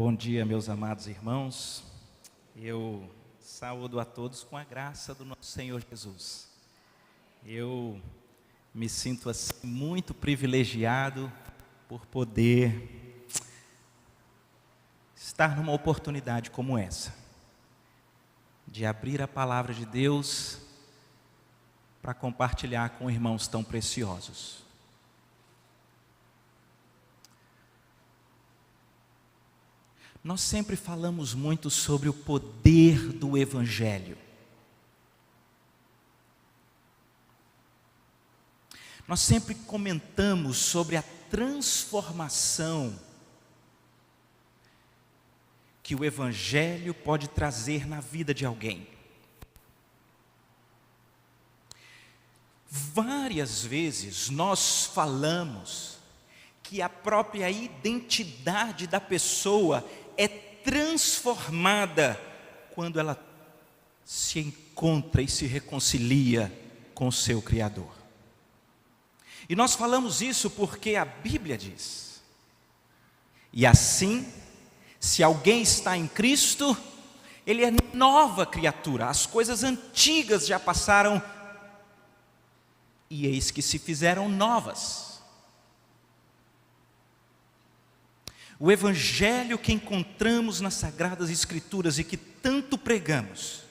Bom dia, meus amados irmãos. Eu saúdo a todos com a graça do nosso Senhor Jesus. Eu me sinto assim muito privilegiado por poder estar numa oportunidade como essa, de abrir a palavra de Deus para compartilhar com irmãos tão preciosos. Nós sempre falamos muito sobre o poder do Evangelho. Nós sempre comentamos sobre a transformação que o Evangelho pode trazer na vida de alguém. Várias vezes nós falamos que a própria identidade da pessoa é transformada quando ela se encontra e se reconcilia com o seu Criador. E nós falamos isso porque a Bíblia diz: e assim, se alguém está em Cristo, ele é nova criatura, as coisas antigas já passaram, e eis que se fizeram novas. O Evangelho que encontramos nas Sagradas Escrituras e que tanto pregamos,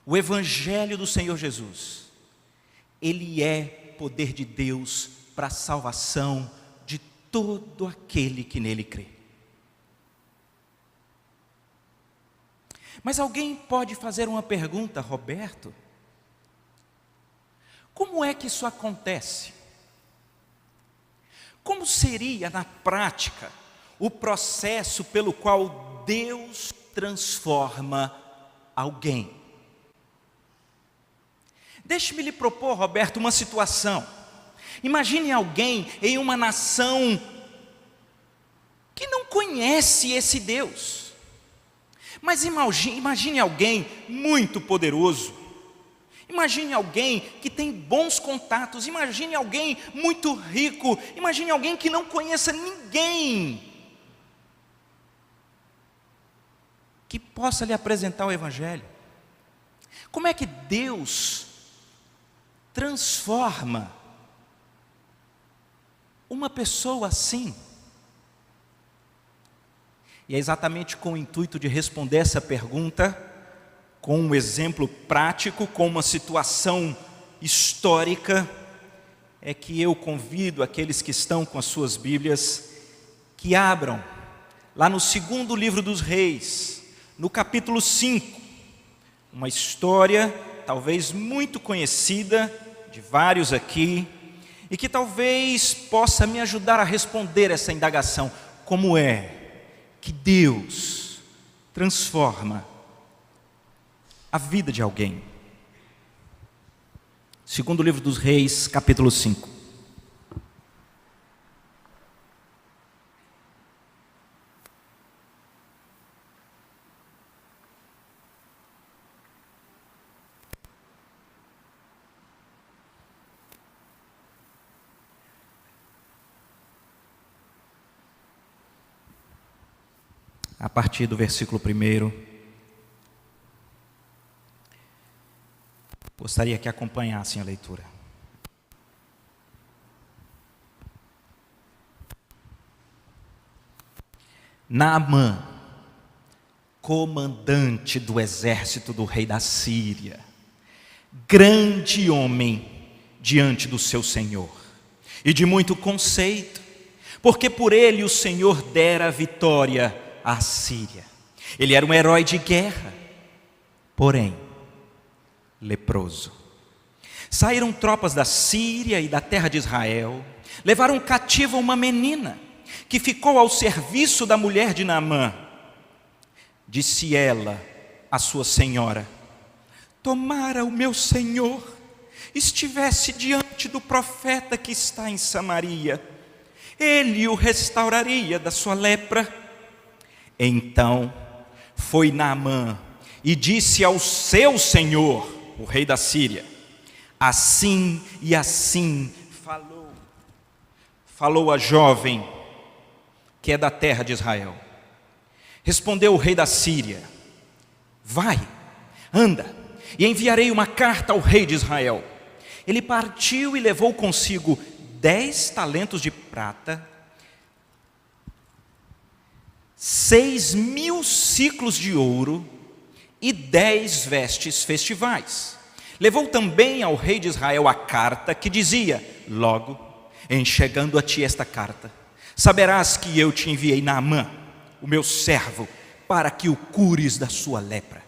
o Evangelho do Senhor Jesus, ele é poder de Deus para a salvação de todo aquele que nele crê. Mas alguém pode fazer uma pergunta: Roberto, como é que isso acontece? Como seria na prática o processo pelo qual Deus transforma alguém? Deixe-me lhe propor, Roberto, uma situação. Imagine alguém em uma nação que não conhece esse Deus, mas imagine alguém muito poderoso. Imagine alguém que tem bons contatos, imagine alguém muito rico, imagine alguém que não conheça ninguém que possa lhe apresentar o Evangelho. Como é que Deus transforma uma pessoa assim? E é exatamente com o intuito de responder essa pergunta, com um exemplo prático, com uma situação histórica, é que eu convido aqueles que estão com as suas Bíblias, que abram lá no segundo livro dos Reis, no capítulo 5, uma história talvez muito conhecida de vários aqui, e que talvez possa me ajudar a responder essa indagação: como é que Deus transforma a vida de alguém? Segundo livro dos Reis, capítulo 5. A partir do versículo 1, gostaria que acompanhassem a leitura. Naamã, comandante do exército do rei da Síria, grande homem diante do seu Senhor, e de muito conceito, porque por ele o Senhor dera a vitória à Síria. Ele era um herói de guerra, porém leproso. Saíram tropas da Síria e da terra de Israel, levaram cativa uma menina, que ficou ao serviço da mulher de Naamã. Disse ela à sua senhora: tomara o meu senhor estivesse diante do profeta que está em Samaria, ele o restauraria da sua lepra. Então foi Naamã e disse ao seu senhor, o rei da Síria: assim e assim falou a jovem que é da terra de Israel. Respondeu o rei da Síria: vai, anda, e enviarei uma carta ao rei de Israel. Ele partiu e levou consigo 10 talentos de prata, 6.000 siclos de ouro e 10 vestes festivais. Levou também ao rei de Israel a carta que dizia: logo, em chegando a ti esta carta, saberás que eu te enviei Naamã, o meu servo, para que o cures da sua lepra.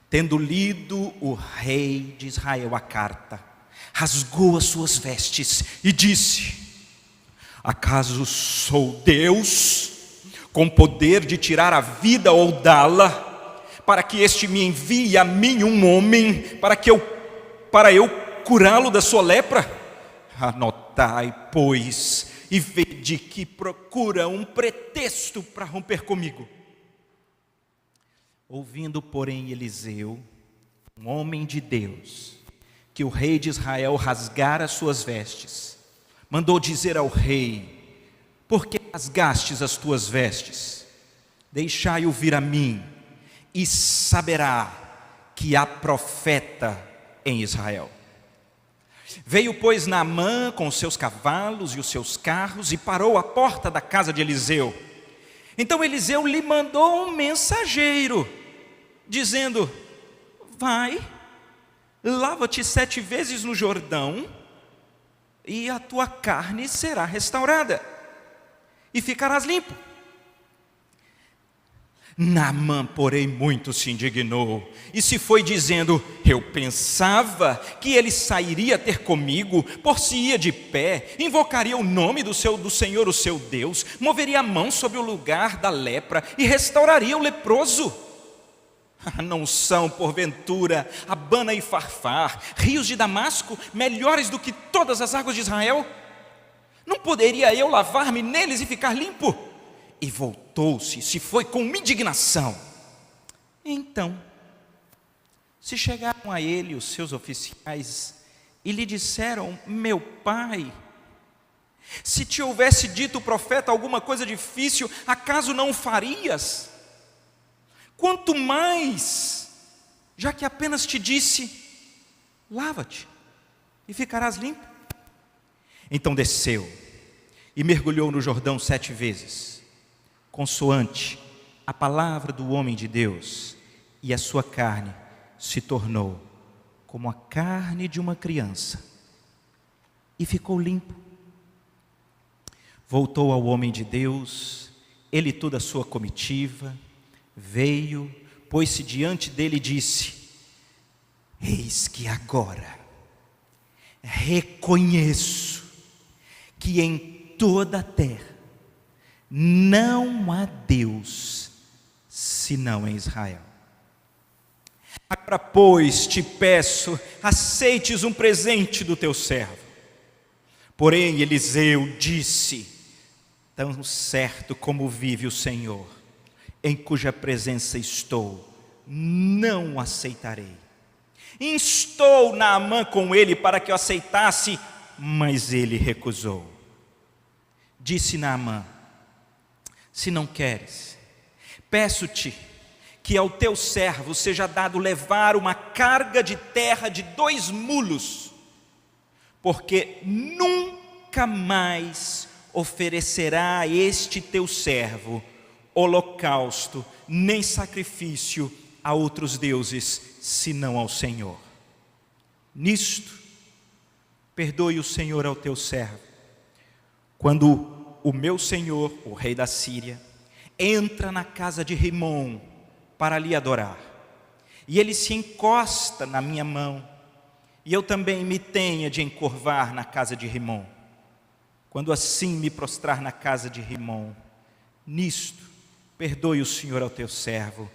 Tendo lido o rei de Israel a carta, rasgou as suas vestes e disse: acaso sou Deus, com poder de tirar a vida ou dá-la, para que este me envie a mim um homem, para eu curá-lo da sua lepra? Anotai, pois, e vede que procura um pretexto para romper comigo. Ouvindo, porém, Eliseu, um homem de Deus, que o rei de Israel rasgara as suas vestes, mandou dizer ao rei: por que rasgastes as tuas vestes? Deixai-o vir a mim, e saberá que há profeta em Israel. Veio, pois, Naamã com os seus cavalos e os seus carros, e parou à porta da casa de Eliseu. Então Eliseu lhe mandou um mensageiro, dizendo: vai, lava-te 7 vezes no Jordão, e a tua carne será restaurada, e ficarás limpo. Naamã, porém, muito se indignou, e se foi dizendo: eu pensava que ele sairia ter comigo, por-se-ia de pé, invocaria o nome do Senhor, o seu Deus, moveria a mão sobre o lugar da lepra, e restauraria o leproso. Não são, porventura, Abana e Farfar, rios de Damasco, melhores do que todas as águas de Israel? Não poderia eu lavar-me neles e ficar limpo? E voltou-se, se foi com indignação. Então, se chegaram a ele os seus oficiais e lhe disseram: meu pai, se te houvesse dito o profeta alguma coisa difícil, acaso não o farias? Quanto mais, já que apenas te disse: lava-te e ficarás limpo. Então desceu e mergulhou no Jordão 7 vezes, consoante a palavra do homem de Deus, e a sua carne se tornou como a carne de uma criança, e ficou limpo. Voltou ao homem de Deus, ele e toda a sua comitiva, veio, pôs-se diante dele e disse: eis que agora reconheço que em toda a terra não há Deus senão em Israel. Agora, pois, te peço, aceites um presente do teu servo. Porém, Eliseu disse: tão certo como vive o Senhor, em cuja presença estou, não o aceitarei. Instou Naamã com ele para que o aceitasse, mas ele recusou. Disse Naamã: se não queres, peço-te que ao teu servo seja dado levar uma carga de terra de 2 mulos, porque nunca mais oferecerá a este teu servo holocausto, nem sacrifício a outros deuses, senão ao Senhor. Nisto, perdoe o Senhor ao teu servo, quando o meu senhor, o rei da Síria, entra na casa de Rimom para lhe adorar, e ele se encosta na minha mão, e eu também me tenha de encurvar na casa de Rimom. Quando assim me prostrar na casa de Rimom, nisto, perdoe o Senhor ao teu servo.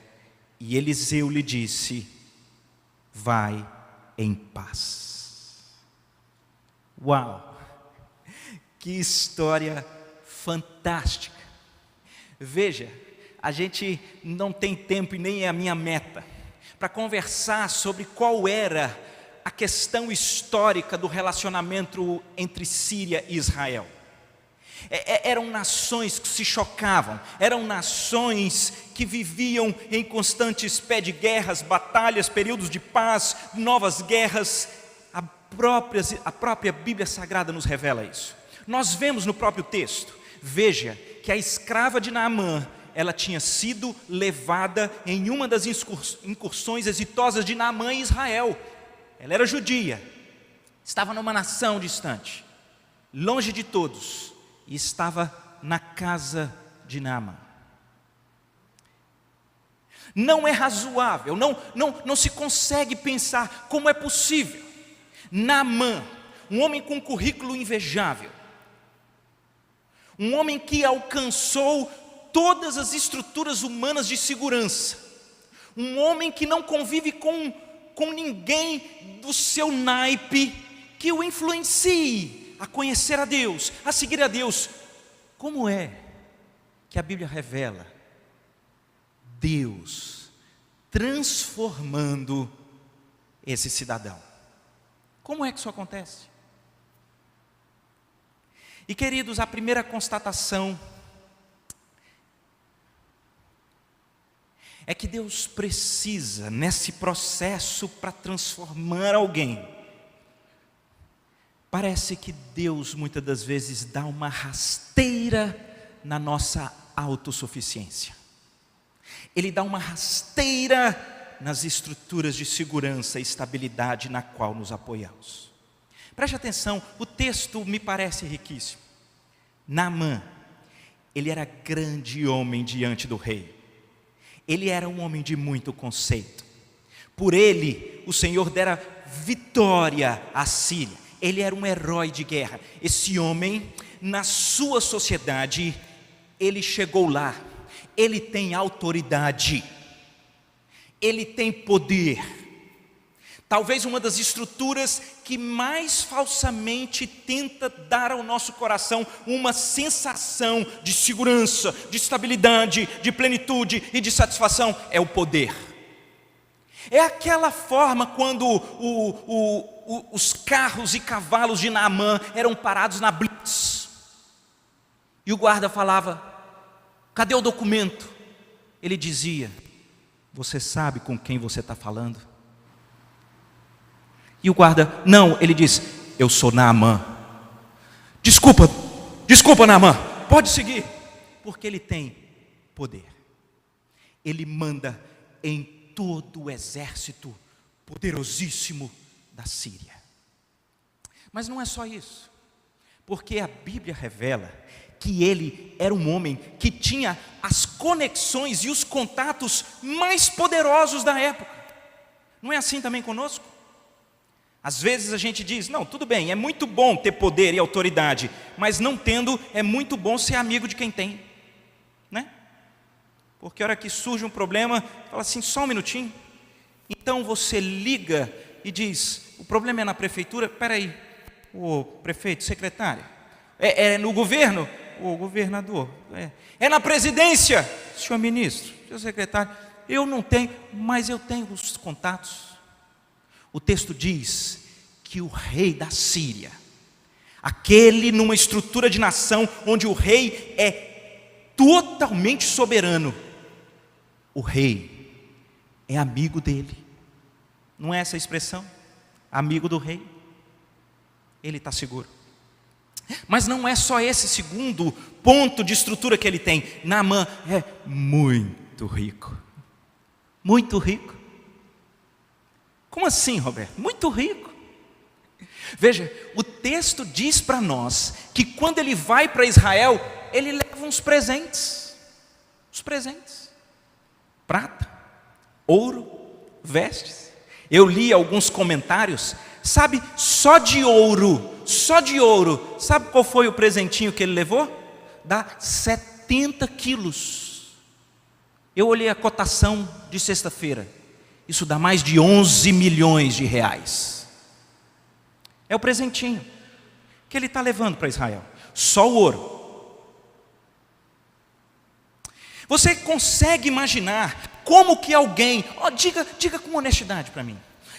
E Eliseu lhe disse: vai em paz. Uau! Que história fantástica. Veja, a gente não tem tempo, e nem é a minha meta, para conversar sobre qual era a questão histórica do relacionamento entre Síria e Israel. Eram nações que se chocavam, eram nações que viviam em constantes pé de guerras, batalhas, períodos de paz, novas guerras. A própria Bíblia Sagrada nos revela isso. Nós vemos no próprio texto, veja que a escrava de Naamã, ela tinha sido levada em uma das incursões exitosas de Naamã em Israel. Ela era judia, estava numa nação distante, longe de todos, e estava na casa de Naamã. Não é razoável, não se consegue pensar como é possível Naamã, um homem com um currículo invejável, um homem que alcançou todas as estruturas humanas de segurança, um homem que não convive com ninguém do seu naipe, que o influencie a conhecer a Deus, a seguir a Deus. Como é que a Bíblia revela Deus transformando esse cidadão? Como é que isso acontece? E queridos, a primeira constatação é que Deus precisa, nesse processo para transformar alguém, parece que Deus muitas das vezes dá uma rasteira na nossa autossuficiência. Ele dá uma rasteira nas estruturas de segurança e estabilidade na qual nos apoiamos. Preste atenção, o texto me parece riquíssimo. Naamã, ele era grande homem diante do rei. Ele era um homem de muito conceito. Por ele, o Senhor dera vitória à Síria. Ele era um herói de guerra. Esse homem, na sua sociedade, ele chegou lá. Ele tem autoridade. Ele tem poder. Talvez uma das estruturas que mais falsamente tenta dar ao nosso coração uma sensação de segurança, de estabilidade, de plenitude e de satisfação é o poder. É aquela forma quando os carros e cavalos de Naamã eram parados na blitz. E o guarda falava: cadê o documento? Ele dizia: você sabe com quem você está falando? E o guarda: não, ele diz: eu sou Naamã. Desculpa Naamã, pode seguir. Porque ele tem poder. Ele manda em todo o exército poderosíssimo da Síria. Mas não é só isso, porque a Bíblia revela que ele era um homem que tinha as conexões e os contatos mais poderosos da época. Não é assim também conosco? Às vezes a gente diz: não, tudo bem, é muito bom ter poder e autoridade, mas não tendo, é muito bom ser amigo de quem tem, né? Porque a hora que surge um problema, fala assim: só um minutinho. Então você liga e diz: o problema é na prefeitura? Espera aí, o prefeito, secretário. É no governo? O governador. É na presidência? Senhor ministro, senhor secretário. Eu não tenho, mas eu tenho os contatos. O texto diz que o rei da Síria, aquele numa estrutura de nação onde o rei é totalmente soberano, o rei é amigo dele. Não é essa a expressão? Amigo do rei. Ele está seguro. Mas não é só esse segundo ponto de estrutura que ele tem. Naamã é muito rico. Muito rico. Como assim, Roberto? Muito rico. Veja, o texto diz para nós que quando ele vai para Israel, ele leva uns presentes. Os presentes: prata, ouro, vestes. Eu li alguns comentários, sabe, só de ouro, sabe qual foi o presentinho que ele levou? Dá 70 quilos. Eu olhei a cotação de sexta-feira. Isso dá mais de 11 milhões de reais. É o presentinho que ele está levando para Israel. Só o ouro. Você consegue imaginar como que alguém, diga com honestidade para mim,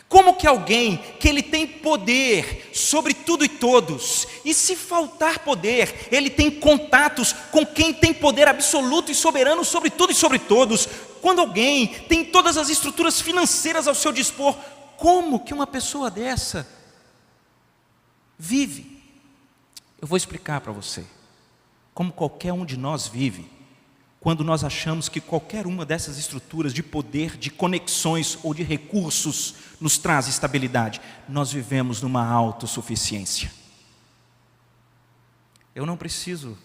Como que alguém que ele tem poder sobre tudo e todos, e se faltar poder, ele tem contatos com quem tem poder absoluto e soberano sobre tudo e sobre todos. Quando alguém tem todas as estruturas financeiras ao seu dispor, como que uma pessoa dessa vive? Eu vou explicar para você. Como qualquer um de nós vive, quando nós achamos que qualquer uma dessas estruturas de poder, de conexões ou de recursos nos traz estabilidade. Nós vivemos numa autossuficiência. Eu não preciso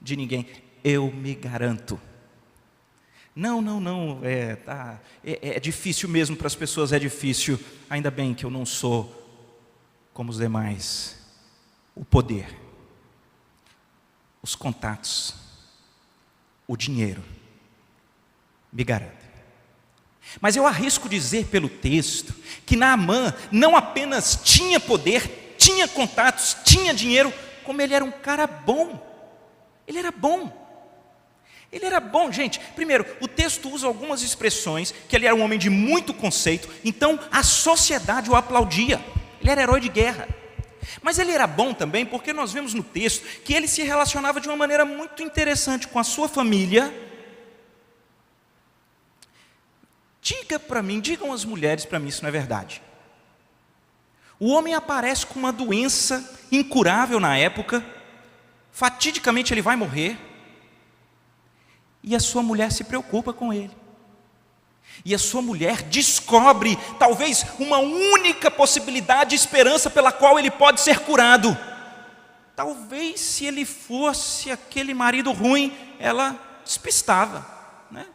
de ninguém, eu me garanto. Não, é difícil mesmo para as pessoas, é difícil. Ainda bem que eu não sou como os demais. O poder, os contatos, o dinheiro me garantem. Mas eu arrisco dizer pelo texto que Naamã não apenas tinha poder, tinha contatos, tinha dinheiro, como ele era um cara bom. Ele era bom. Ele era bom, gente. Primeiro, o texto usa algumas expressões que ele era um homem de muito conceito, então a sociedade o aplaudia. Ele era herói de guerra. Mas ele era bom também porque nós vemos no texto que ele se relacionava de uma maneira muito interessante com a sua família. Digam as mulheres para mim se não é verdade. O homem aparece com uma doença incurável na época, fatidicamente ele vai morrer, e a sua mulher se preocupa com ele. E a sua mulher descobre talvez uma única possibilidade de esperança pela qual ele pode ser curado. Talvez se ele fosse aquele marido ruim, ela despistava, né?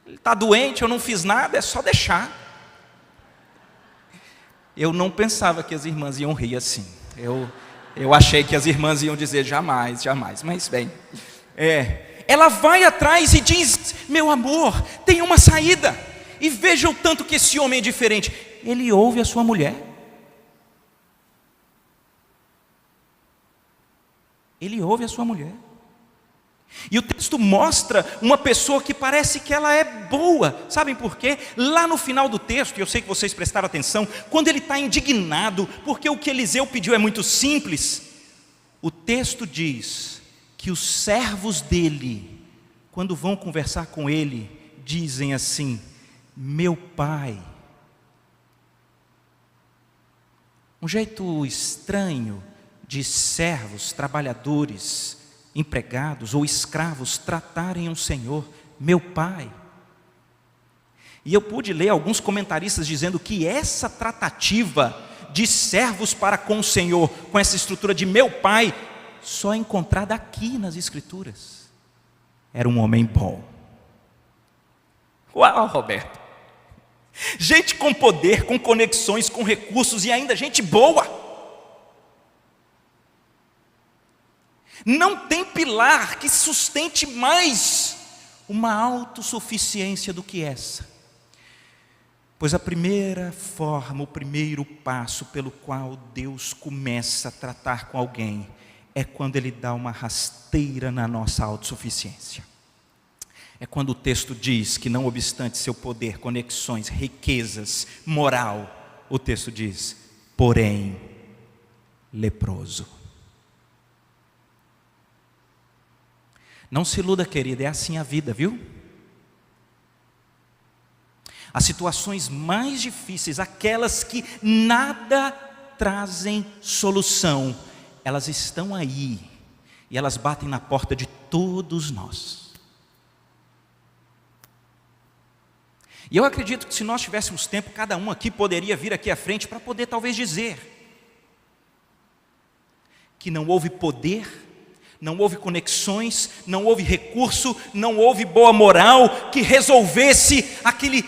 Ele está doente, eu não fiz nada, é só deixar. Eu não pensava que as irmãs iam rir assim. Eu achei que as irmãs iam dizer jamais, mas bem. Ela vai atrás e diz: meu amor, tem uma saída. E veja o tanto que esse homem é diferente. Ele ouve a sua mulher. Ele ouve a sua mulher. E o texto mostra uma pessoa que parece que ela é boa. Sabem por quê? Lá no final do texto, e eu sei que vocês prestaram atenção, quando ele está indignado, porque o que Eliseu pediu é muito simples, o texto diz que os servos dele, quando vão conversar com ele, dizem assim: meu pai. Um jeito estranho de servos, trabalhadores, empregados ou escravos tratarem um senhor, meu pai. E eu pude ler alguns comentaristas dizendo que essa tratativa de servos para com o Senhor, com essa estrutura de meu pai, só é encontrada aqui nas Escrituras. Era um homem bom. Uau, Roberto! Gente com poder, com conexões, com recursos e ainda gente boa. Não tem pilar que sustente mais uma autossuficiência do que essa. Pois a primeira forma, o primeiro passo pelo qual Deus começa a tratar com alguém é quando Ele dá uma rasteira na nossa autossuficiência. É quando o texto diz que não obstante seu poder, conexões, riquezas, moral, o texto diz, porém, leproso. Não se iluda, querida, é assim a vida, viu? As situações mais difíceis, aquelas que nada trazem solução, elas estão aí e elas batem na porta de todos nós. E eu acredito que se nós tivéssemos tempo, cada um aqui poderia vir aqui à frente para poder talvez dizer que não houve poder, não houve conexões, não houve recurso, não houve boa moral que resolvesse aquele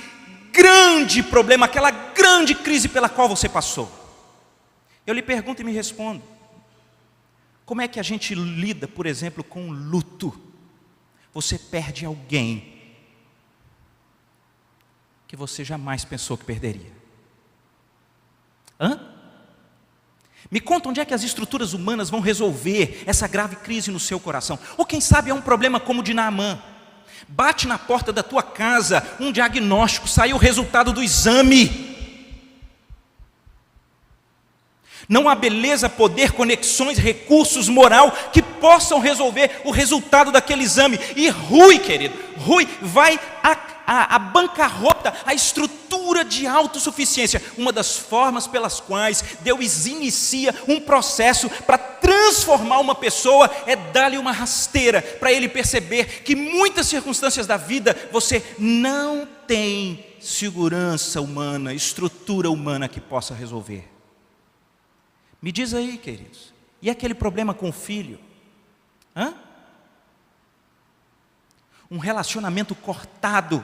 grande problema, aquela grande crise pela qual você passou. Eu lhe pergunto e me respondo: como é que a gente lida, por exemplo, com luto? Você perde alguém que você jamais pensou que perderia. Me conta onde é que as estruturas humanas vão resolver essa grave crise no seu coração. Ou quem sabe é um problema como o de Naamã. Bate na porta da tua casa um diagnóstico, saiu o resultado do exame. Não há beleza, poder, conexões, recursos, moral que possam resolver o resultado daquele exame. E Rui, querido, Rui vai a bancarrota, a estrutura de autossuficiência. Uma das formas pelas quais Deus inicia um processo para transformar uma pessoa é dar-lhe uma rasteira, para ele perceber que muitas circunstâncias da vida você não tem segurança humana, estrutura humana que possa resolver. Me diz aí, queridos, e aquele problema com o filho? Um relacionamento cortado.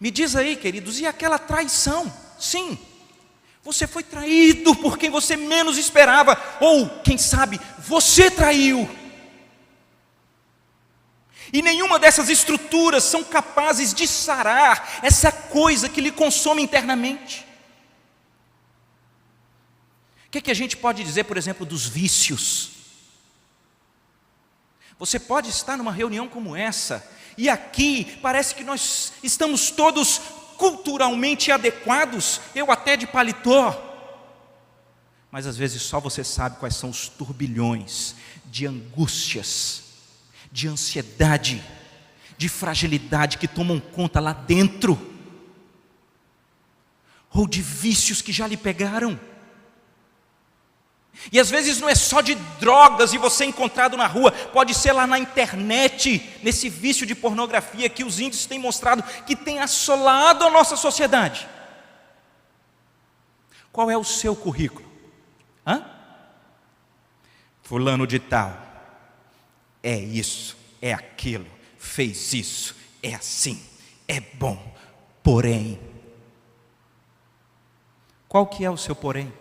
Me diz aí, queridos, e aquela traição? Sim, você foi traído por quem você menos esperava, ou quem sabe, você traiu. E nenhuma dessas estruturas são capazes de sarar essa coisa que lhe consome internamente. O que a gente pode dizer, por exemplo, dos vícios? Você pode estar numa reunião como essa, e aqui parece que nós estamos todos culturalmente adequados, eu até de paletó, mas às vezes só você sabe quais são os turbilhões de angústias, de ansiedade, de fragilidade que tomam conta lá dentro, ou de vícios que já lhe pegaram. E às vezes não é só de drogas e você encontrado na rua, pode ser lá na internet, nesse vício de pornografia que os índices têm mostrado que tem assolado a nossa sociedade. Qual é o seu currículo? Fulano de tal, é isso, é aquilo, fez isso, é assim, é bom, porém. Qual que é o seu porém?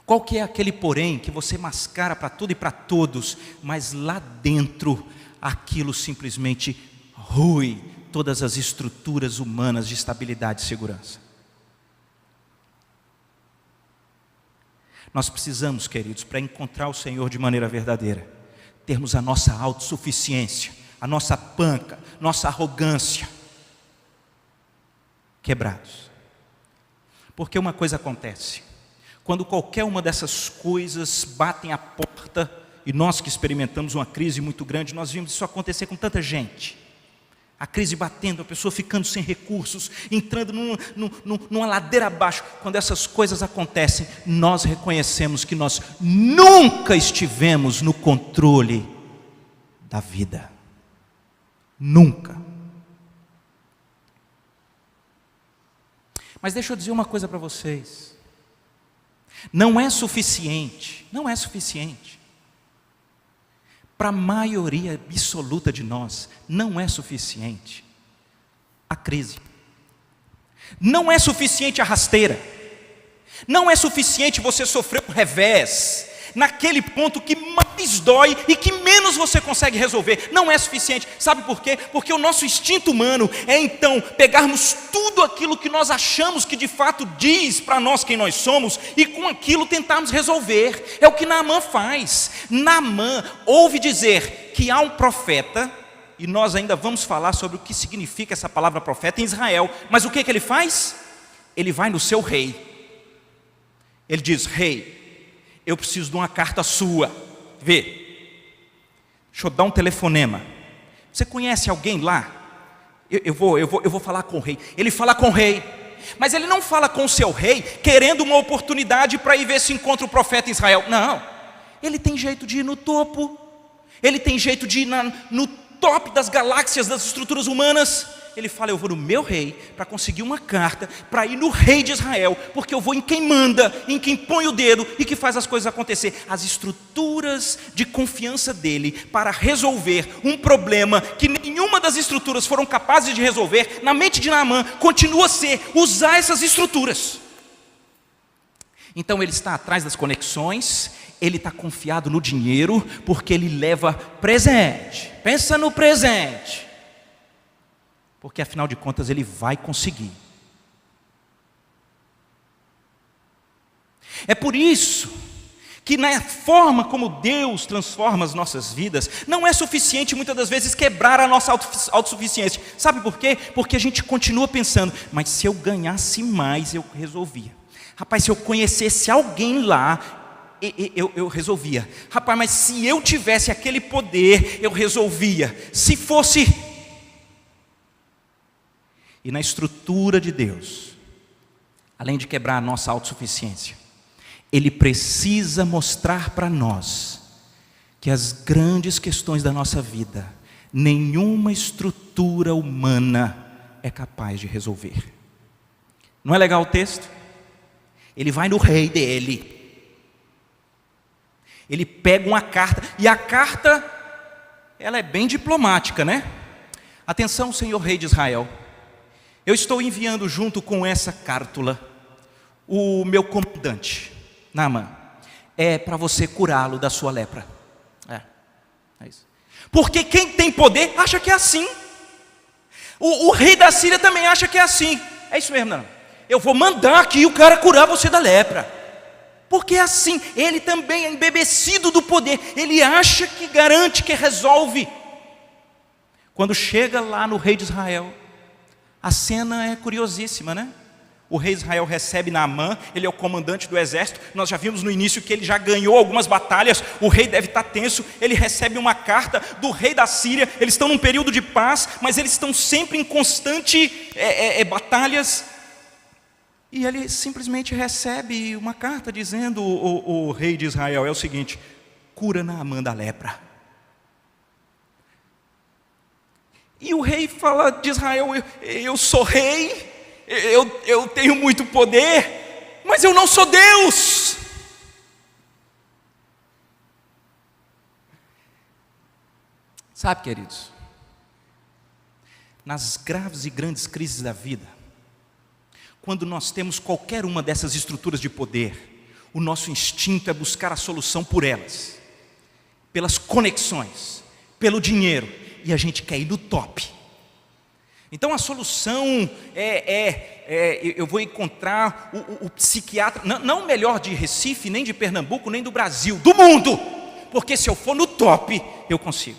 Qual que é aquele porém que você mascara para tudo e para todos, mas lá dentro aquilo simplesmente rui todas as estruturas humanas de estabilidade e segurança? Nós precisamos, queridos, para encontrar o Senhor de maneira verdadeira, termos a nossa autossuficiência, a nossa panca, nossa arrogância quebrados. Porque uma coisa acontece: quando qualquer uma dessas coisas batem a porta, e nós que experimentamos uma crise muito grande, nós vimos isso acontecer com tanta gente. A crise batendo, a pessoa ficando sem recursos, entrando numa ladeira abaixo. Quando essas coisas acontecem, nós reconhecemos que nós nunca estivemos no controle da vida. Nunca. Mas deixa eu dizer uma coisa para vocês. Não é suficiente, para a maioria absoluta de nós, não é suficiente a crise, não é suficiente a rasteira, não é suficiente você sofrer um revés, naquele ponto que mais dói e que menos você consegue resolver. Não é suficiente. Sabe por quê? Porque o nosso instinto humano é então pegarmos tudo aquilo que nós achamos que de fato diz para nós quem nós somos e com aquilo tentarmos resolver. É o que Naamã faz. Naamã ouve dizer que há um profeta, e nós ainda vamos falar sobre o que significa essa palavra profeta em Israel, mas o que ele faz? Ele vai no seu rei. Ele diz: rei, eu preciso de uma carta sua. Vê, deixa eu dar um telefonema. Você conhece alguém lá? Eu vou falar com o rei. Ele fala com o rei, mas ele não fala com o seu rei querendo uma oportunidade para ir ver se encontra o profeta em Israel. Não, ele tem jeito de ir no topo. Ele tem jeito de ir no top das galáxias, das estruturas humanas. Ele fala: eu vou no meu rei para conseguir uma carta para ir no rei de Israel, porque eu vou em quem manda, em quem põe o dedo e que faz as coisas acontecer. As estruturas de confiança dele para resolver um problema que nenhuma das estruturas foram capazes de resolver, na mente de Naamã continua a ser usar essas estruturas. Então ele está atrás das conexões, ele está confiado no dinheiro, porque ele leva presente. Pensa no presente, porque afinal de contas ele vai conseguir. É por isso que na forma como Deus transforma as nossas vidas, não é suficiente muitas das vezes quebrar a nossa autossuficiência. Sabe por quê? Porque a gente continua pensando: mas se eu ganhasse mais eu resolvia. Rapaz, se eu conhecesse alguém lá, eu resolvia. Rapaz, mas se eu tivesse aquele poder, eu resolvia. Se fosse... E na estrutura de Deus, além de quebrar a nossa autossuficiência, Ele precisa mostrar para nós que as grandes questões da nossa vida, nenhuma estrutura humana é capaz de resolver. Não é legal o texto? Ele vai no rei dele. Ele pega uma carta, e a carta, ela é bem diplomática, né? Atenção, senhor rei de Israel, eu estou enviando junto com essa cártula o meu comandante, Naamã. É para você curá-lo da sua lepra. É isso. Porque quem tem poder acha que é assim. O rei da Síria também acha que é assim. É isso mesmo, não? Eu vou mandar aqui o cara curar você da lepra. Porque é assim, ele também é embebecido do poder. Ele acha que garante, que resolve. Quando chega lá no rei de Israel, a cena é curiosíssima, né? O rei de Israel recebe Naamã, ele é o comandante do exército. Nós já vimos no início que ele já ganhou algumas batalhas. O rei deve estar tenso. Ele recebe uma carta do rei da Síria. Eles estão num período de paz, mas eles estão sempre em constante batalhas. E ele simplesmente recebe uma carta dizendo: o rei de Israel, é o seguinte: cura Naamã da lepra. E o rei fala de Israel: eu sou rei, eu tenho muito poder, mas eu não sou Deus. Sabe, queridos, nas graves e grandes crises da vida, quando nós temos qualquer uma dessas estruturas de poder, o nosso instinto é buscar a solução por elas, pelas conexões, pelo dinheiro, e a gente quer ir no top. Então a solução eu vou encontrar o psiquiatra, não o melhor de Recife, nem de Pernambuco, nem do Brasil, do mundo, porque se eu for no top, eu consigo.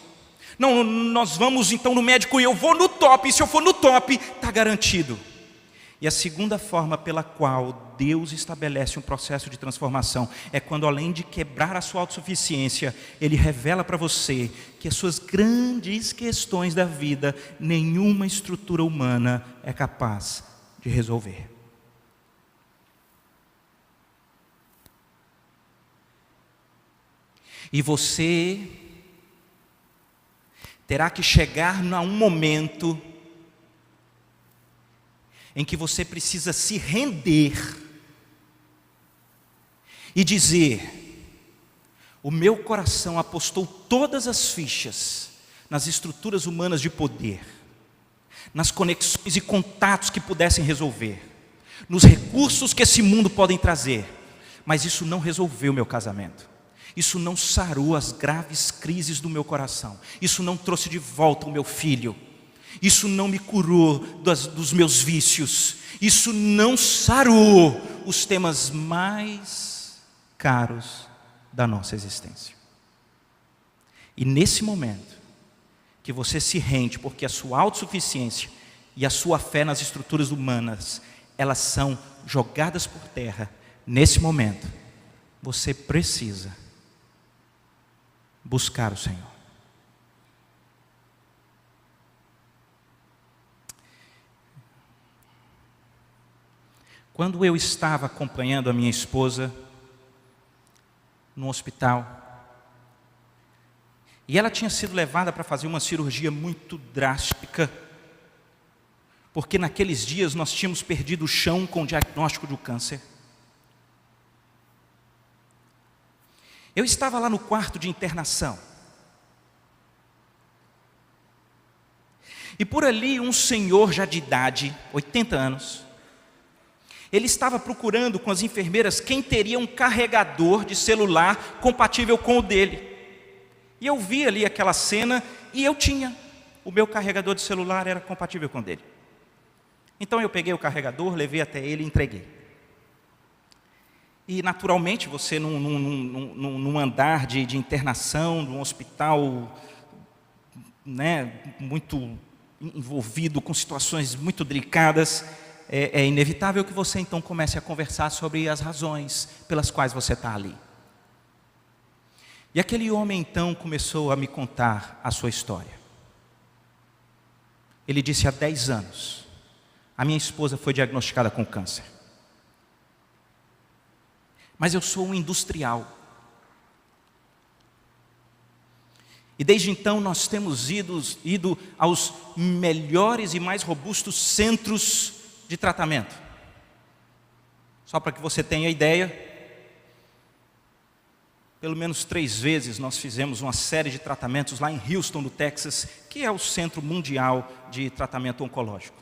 Não, nós vamos então no médico e eu vou no top, e se eu for no top, está garantido. E a segunda forma pela qual Deus estabelece um processo de transformação é quando, além de quebrar a sua autossuficiência, Ele revela para você que as suas grandes questões da vida, nenhuma estrutura humana é capaz de resolver. E você terá que chegar a um momento em que você precisa se render e dizer: o meu coração apostou todas as fichas nas estruturas humanas de poder, nas conexões e contatos que pudessem resolver, nos recursos que esse mundo pode trazer, mas isso não resolveu o meu casamento, isso não sarou as graves crises do meu coração, isso não trouxe de volta o meu filho, isso não me curou dos meus vícios, isso não sarou os temas mais caros da nossa existência. E nesse momento que você se rende, porque a sua autossuficiência e a sua fé nas estruturas humanas, elas são jogadas por terra, nesse momento você precisa buscar o Senhor. Quando eu estava acompanhando a minha esposa no hospital, e ela tinha sido levada para fazer uma cirurgia muito drástica, porque naqueles dias nós tínhamos perdido o chão com o diagnóstico do câncer. Eu estava lá no quarto de internação, e por ali um senhor já de idade, 80 anos, ele estava procurando com as enfermeiras quem teria um carregador de celular compatível com o dele. E eu vi ali aquela cena e eu tinha. O meu carregador de celular era compatível com o dele. Então eu peguei o carregador, levei até ele e entreguei. E naturalmente você num andar de internação, num hospital, né, muito envolvido com situações muito delicadas, é inevitável que você então comece a conversar sobre as razões pelas quais você está ali. E aquele homem então começou a me contar a sua história. Ele disse: há 10 anos, a minha esposa foi diagnosticada com câncer. Mas eu sou um industrial. E desde então nós temos ido aos melhores e mais robustos centros de tratamento. Só para que você tenha ideia, pelo menos 3 vezes nós fizemos uma série de tratamentos lá em Houston, no Texas, que é o centro mundial de tratamento oncológico.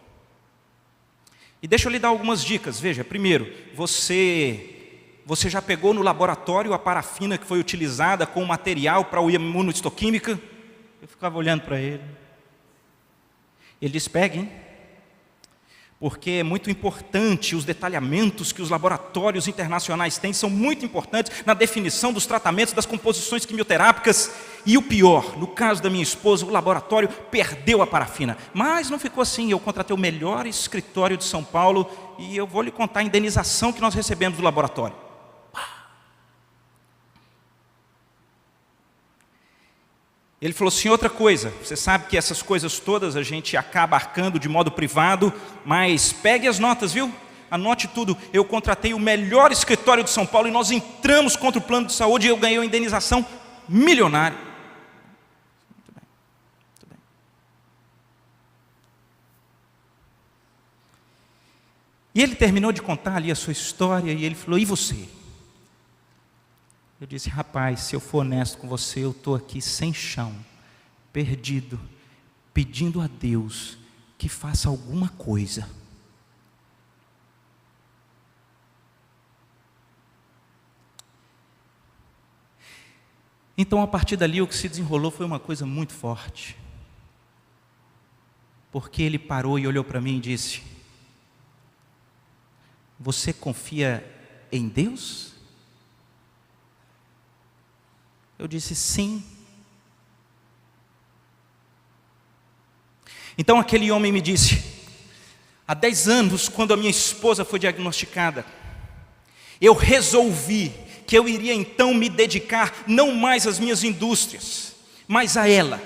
E deixa eu lhe dar algumas dicas. Veja, primeiro, você já pegou no laboratório a parafina que foi utilizada com o material para a imunohistoquímica? Eu ficava olhando para ele. Ele disse: pegue, hein? Porque é muito importante, os detalhamentos que os laboratórios internacionais têm são muito importantes na definição dos tratamentos, das composições quimioterápicas. E o pior, no caso da minha esposa, o laboratório perdeu a parafina. Mas não ficou assim, eu contratei o melhor escritório de São Paulo e eu vou lhe contar a indenização que nós recebemos do laboratório. Ele falou assim: outra coisa, você sabe que essas coisas todas a gente acaba arcando de modo privado, mas pegue as notas, viu? Anote tudo. Eu contratei o melhor escritório de São Paulo e nós entramos contra o plano de saúde e eu ganhei uma indenização milionária. Muito bem, muito bem. E ele terminou de contar ali a sua história e ele falou: e você? Eu disse: rapaz, se eu for honesto com você, eu estou aqui sem chão, perdido, pedindo a Deus que faça alguma coisa. Então, a partir dali, o que se desenrolou foi uma coisa muito forte. Porque ele parou e olhou para mim e disse: você confia em Deus? Eu disse: sim. Então aquele homem me disse: há 10 anos, quando a minha esposa foi diagnosticada, eu resolvi que eu iria então me dedicar não mais às minhas indústrias, mas a ela.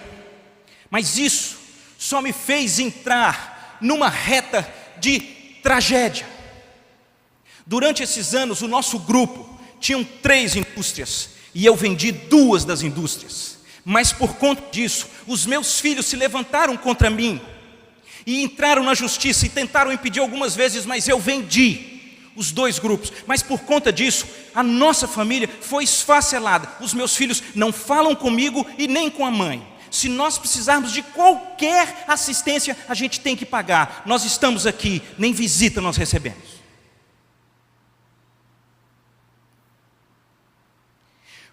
Mas isso só me fez entrar numa reta de tragédia. Durante esses anos, o nosso grupo tinha 3 indústrias. E eu vendi 2 das indústrias. Mas por conta disso, os meus filhos se levantaram contra mim e entraram na justiça e tentaram impedir algumas vezes, mas eu vendi os 2 grupos. Mas por conta disso, a nossa família foi esfacelada. Os meus filhos não falam comigo e nem com a mãe. Se nós precisarmos de qualquer assistência, a gente tem que pagar. Nós estamos aqui, nem visita nós recebemos.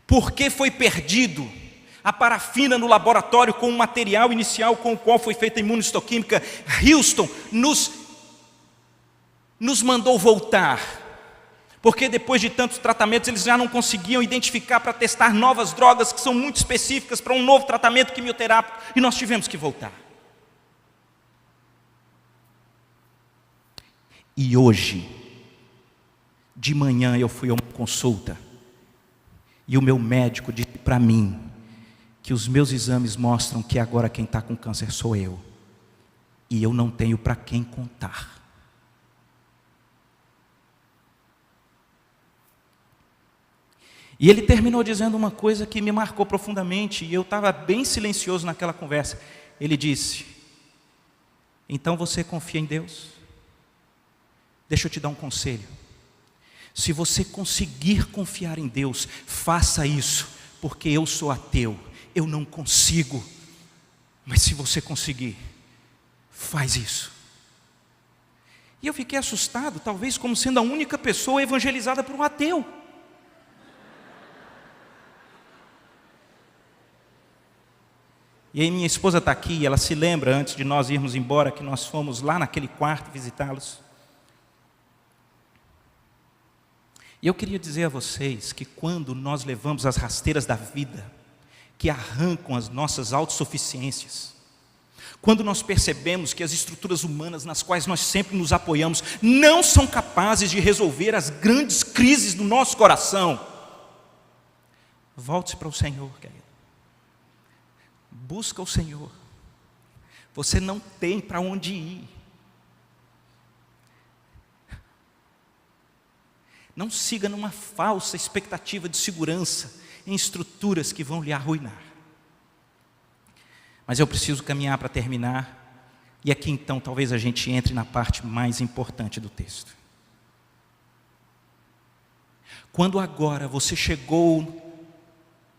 Porque foi perdido a parafina no laboratório com o material inicial com o qual foi feita a imunohistoquímica, Houston nos mandou voltar. Porque depois de tantos tratamentos, eles já não conseguiam identificar para testar novas drogas que são muito específicas para um novo tratamento quimioterápico. E nós tivemos que voltar. E hoje, de manhã, eu fui a uma consulta. E o meu médico disse para mim que os meus exames mostram que agora quem está com câncer sou eu. E eu não tenho para quem contar. E ele terminou dizendo uma coisa que me marcou profundamente. E eu estava bem silencioso naquela conversa. Ele disse: então você confia em Deus? Deixa eu te dar um conselho. Se você conseguir confiar em Deus, faça isso, porque eu sou ateu, eu não consigo. Mas se você conseguir, faz isso. E eu fiquei assustado, talvez como sendo a única pessoa evangelizada por um ateu. E aí minha esposa está aqui, ela se lembra, antes de nós irmos embora, que nós fomos lá naquele quarto visitá-los. E eu queria dizer a vocês que quando nós levamos as rasteiras da vida, que arrancam as nossas autossuficiências, Quando nós percebemos que as estruturas humanas nas quais nós sempre nos apoiamos não são capazes de resolver as grandes crises do nosso coração, volte-se para o Senhor, querido. Busca o Senhor. Você não tem para onde ir. Não siga numa falsa expectativa de segurança em estruturas que vão lhe arruinar. Mas eu preciso caminhar para terminar. E aqui então talvez a gente entre na parte mais importante do texto. Quando agora você chegou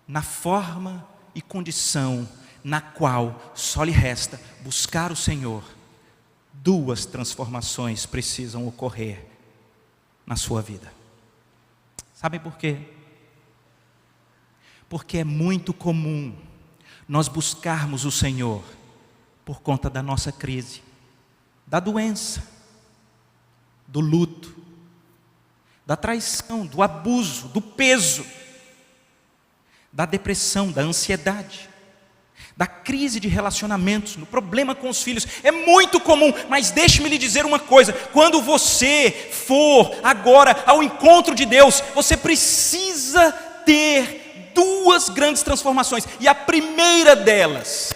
na forma e condição na qual só lhe resta buscar o Senhor, duas transformações precisam ocorrer na sua vida. Sabem por quê? Porque é muito comum nós buscarmos o Senhor por conta da nossa crise, da doença, do luto, da traição, do abuso, do peso, da depressão, da ansiedade, da crise de relacionamentos, no problema com os filhos. É muito comum, mas deixe-me lhe dizer uma coisa: quando você for agora ao encontro de Deus, você precisa ter duas grandes transformações. E a primeira delas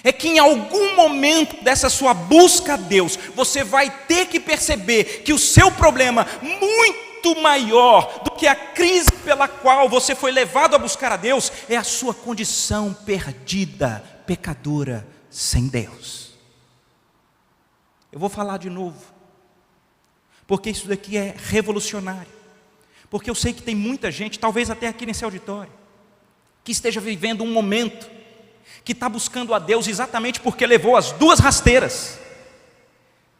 é que em algum momento dessa sua busca a Deus, você vai ter que perceber que o seu problema, muito maior do que a crise pela qual você foi levado a buscar a Deus, é a sua condição perdida, pecadora, sem Deus. Eu vou falar de novo, porque isso daqui é revolucionário, porque eu sei que tem muita gente, talvez até aqui nesse auditório, que esteja vivendo um momento, que está buscando a Deus exatamente porque levou as duas rasteiras,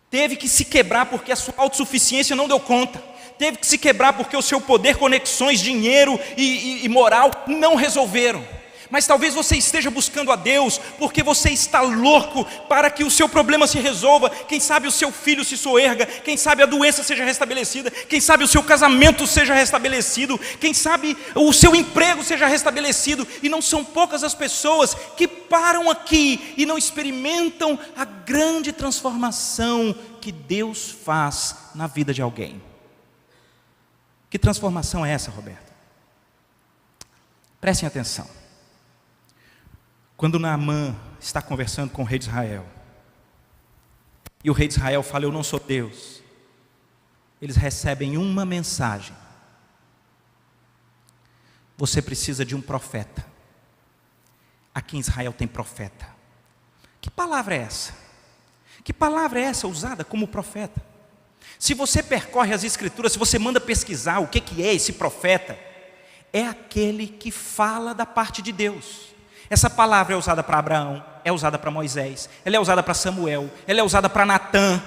teve que se quebrar porque a sua autossuficiência não deu conta, teve que se quebrar porque o seu poder, conexões, dinheiro e moral não resolveram. Mas talvez você esteja buscando a Deus porque você está louco para que o seu problema se resolva. Quem sabe o seu filho se soerga, quem sabe a doença seja restabelecida, quem sabe o seu casamento seja restabelecido, quem sabe o seu emprego seja restabelecido. E não são poucas as pessoas que param aqui e não experimentam a grande transformação que Deus faz na vida de alguém. Que transformação é essa, Roberto? Prestem atenção. Quando Naamã está conversando com o rei de Israel, e o rei de Israel fala: eu não sou Deus, eles recebem uma mensagem: você precisa de um profeta. Aqui em Israel tem profeta. Que palavra é essa? Que palavra é essa usada como profeta? Se você percorre as escrituras, se você manda pesquisar o que é esse profeta, é aquele que fala da parte de Deus. Essa palavra é usada para Abraão, é usada para Moisés, ela é usada para Samuel, ela é usada para Natã.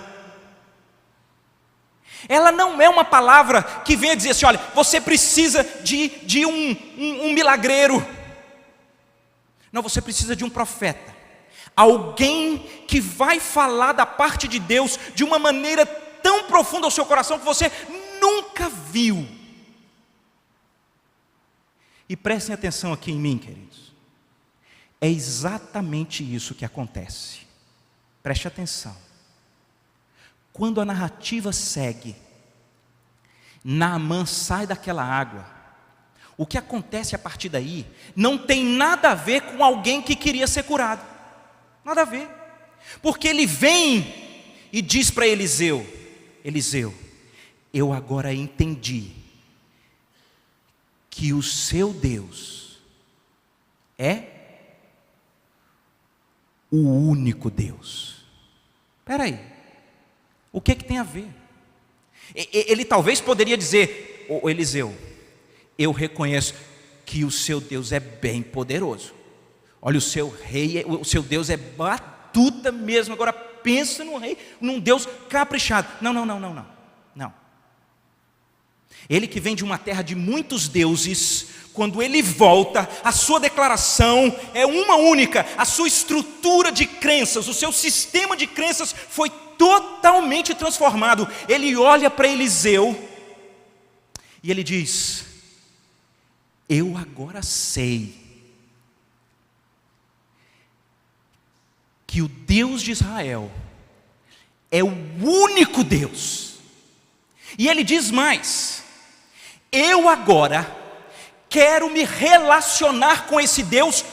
Ela não é uma palavra que venha dizer assim: olha, você precisa de um milagreiro. Não, você precisa de um profeta, alguém que vai falar da parte de Deus de uma maneira tão profunda ao seu coração que você nunca viu. E prestem atenção aqui em mim, queridos. É exatamente isso que acontece. Preste atenção. Quando a narrativa segue, Naamã sai daquela água, o que acontece a partir daí não tem nada a ver com alguém que queria ser curado. Nada a ver. Porque ele vem e diz para Eliseu: Eliseu, eu agora entendi que o seu Deus é o único Deus. Espera aí, o que tem a ver? Ele talvez poderia dizer: ô Eliseu, eu reconheço que o seu Deus é bem poderoso. Olha, o seu rei, o seu Deus é batuta mesmo. Agora pensa num rei, num Deus caprichado. Não. Ele que vem de uma terra de muitos deuses, quando ele volta, a sua declaração é uma única. A sua estrutura de crenças, o seu sistema de crenças foi totalmente transformado. Ele olha para Eliseu e ele diz: eu agora sei que o Deus de Israel é o único Deus. E ele diz mais: eu agora quero me relacionar com esse Deus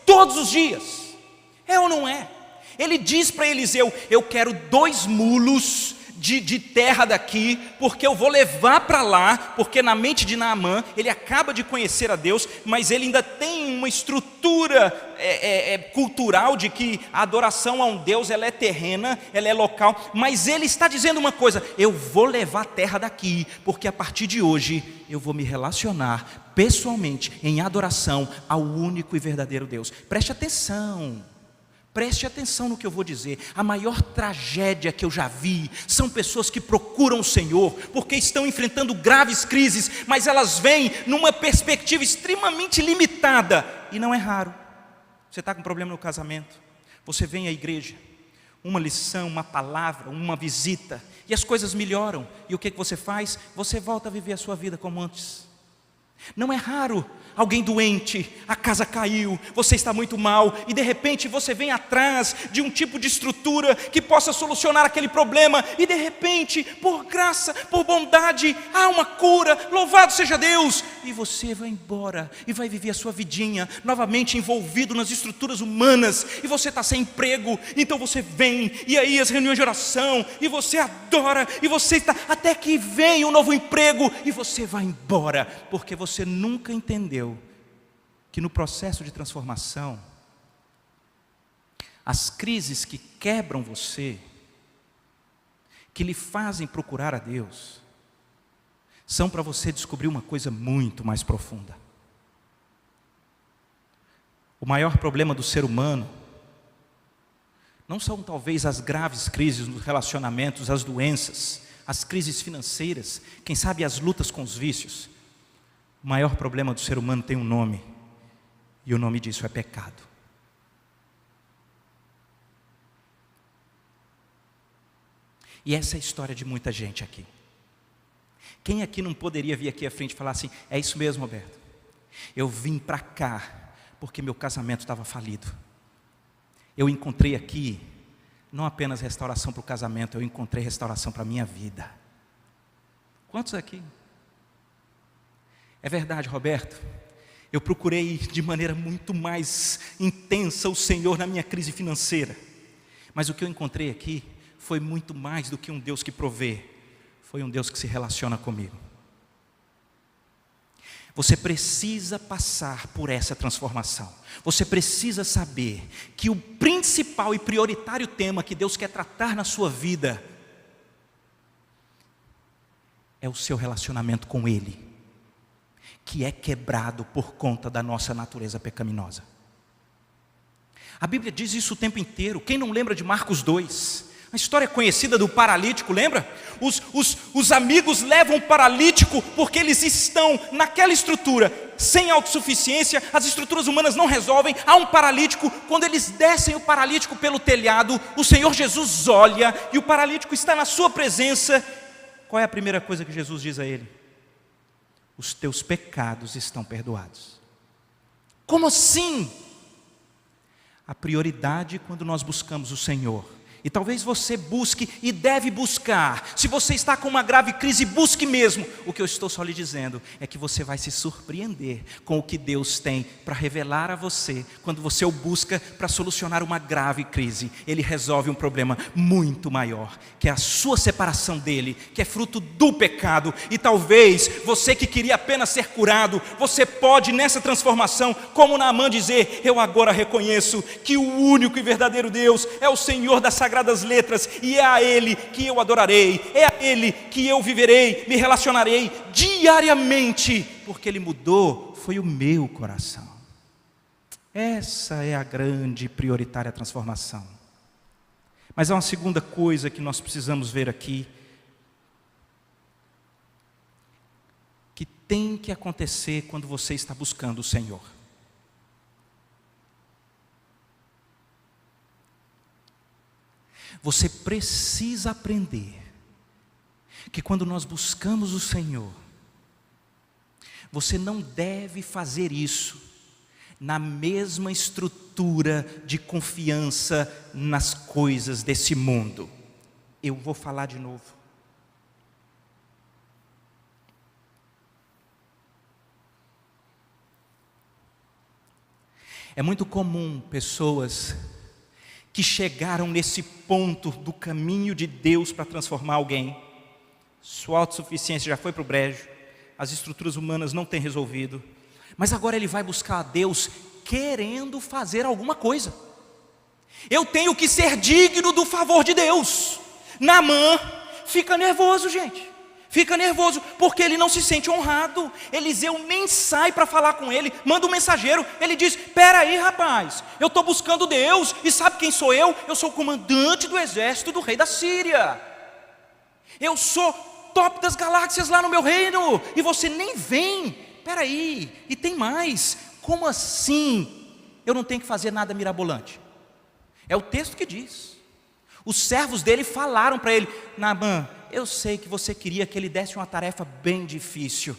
todos os dias. É ou não é? Ele diz para Eliseu: eu quero 2 mulos de terra daqui, porque eu vou levar para lá, porque na mente de Naamã, ele acaba de conhecer a Deus, mas ele ainda tem uma estrutura cultural de que a adoração a um Deus, ela é terrena, ela é local, mas ele está dizendo uma coisa: eu vou levar a terra daqui, porque a partir de hoje, eu vou me relacionar pessoalmente, em adoração ao único e verdadeiro Deus. Preste atenção no que eu vou dizer. A maior tragédia que eu já vi são pessoas que procuram o Senhor porque estão enfrentando graves crises, mas elas vêm numa perspectiva extremamente limitada. E não é raro. Você está com problema no casamento, você vem à igreja, uma lição, uma palavra, uma visita, e as coisas melhoram. E o que você faz? Você volta a viver a sua vida como antes. Não é raro alguém doente, a casa caiu, você está muito mal, e de repente você vem atrás de um tipo de estrutura que possa solucionar aquele problema, e de repente, por graça, por bondade, há uma cura, louvado seja Deus, e você vai embora, e vai viver a sua vidinha, novamente envolvido nas estruturas humanas, e você está sem emprego, então você vem, e aí as reuniões de oração, e você adora, e você está, até que vem um novo emprego, e você vai embora, porque você nunca entendeu que no processo de transformação, as crises que quebram você, que lhe fazem procurar a Deus, são para você descobrir uma coisa muito mais profunda. O maior problema do ser humano não são talvez as graves crises nos relacionamentos, as doenças, as crises financeiras, quem sabe as lutas com os vícios. O maior problema do ser humano tem um nome, e o nome disso é pecado. E essa é a história de muita gente aqui. Quem aqui não poderia vir aqui à frente e falar assim: é isso mesmo, Roberto, eu vim para cá porque meu casamento estava falido. Eu encontrei aqui não apenas restauração para o casamento, eu encontrei restauração para a minha vida. Quantos aqui? É verdade, Roberto, eu procurei de maneira muito mais intensa o Senhor na minha crise financeira, mas o que eu encontrei aqui foi muito mais do que um Deus que provê, foi um Deus que se relaciona comigo. Você precisa passar por essa transformação. Você precisa saber que o principal e prioritário tema que Deus quer tratar na sua vida é o seu relacionamento com Ele, que é quebrado por conta da nossa natureza pecaminosa. A Bíblia diz isso o tempo inteiro. Quem não lembra de Marcos 2? A história conhecida do paralítico, lembra? Os amigos levam o paralítico porque eles estão naquela estrutura, sem autossuficiência, as estruturas humanas não resolvem, há um paralítico. Quando eles descem o paralítico pelo telhado, o Senhor Jesus olha e o paralítico está na sua presença. Qual é a primeira coisa que Jesus diz a ele? Os teus pecados estão perdoados. Como assim? A prioridade quando nós buscamos o Senhor, e talvez você busque e deve buscar, se você está com uma grave crise, busque mesmo. O que eu estou só lhe dizendo é que você vai se surpreender com o que Deus tem para revelar a você, quando você o busca para solucionar uma grave crise. Ele resolve um problema muito maior, que é a sua separação dele, que é fruto do pecado. E talvez você que queria apenas ser curado, você pode nessa transformação, como Naamã, dizer: eu agora reconheço que o único e verdadeiro Deus é o Senhor das Sagradas Letras, e é a Ele que eu adorarei, é a Ele que eu viverei, me relacionarei diariamente, porque Ele mudou, foi o meu coração. Essa é a grande e prioritária transformação. Mas há uma segunda coisa que nós precisamos ver aqui, que tem que acontecer quando você está buscando o Senhor. Você precisa aprender que quando nós buscamos o Senhor, você não deve fazer isso na mesma estrutura de confiança nas coisas desse mundo. Eu vou falar de novo. É muito comum pessoas que chegaram nesse ponto do caminho de Deus para transformar alguém. Sua autossuficiência já foi para o brejo, as estruturas humanas não têm resolvido, mas agora ele vai buscar a Deus querendo fazer alguma coisa. Eu tenho que ser digno do favor de Deus. Naamã fica nervoso, gente. Fica nervoso, porque ele não se sente honrado. Eliseu nem sai para falar com ele, manda um mensageiro. Ele diz: espera aí, rapaz, eu estou buscando Deus, e sabe quem sou eu? Eu sou o comandante do exército do rei da Síria. Eu sou top das galáxias lá no meu reino, e você nem vem. Espera aí, e tem mais. Como assim eu não tenho que fazer nada mirabolante? É o texto que diz. Os servos dele falaram para ele: Naamã, eu sei que você queria que ele desse uma tarefa bem difícil.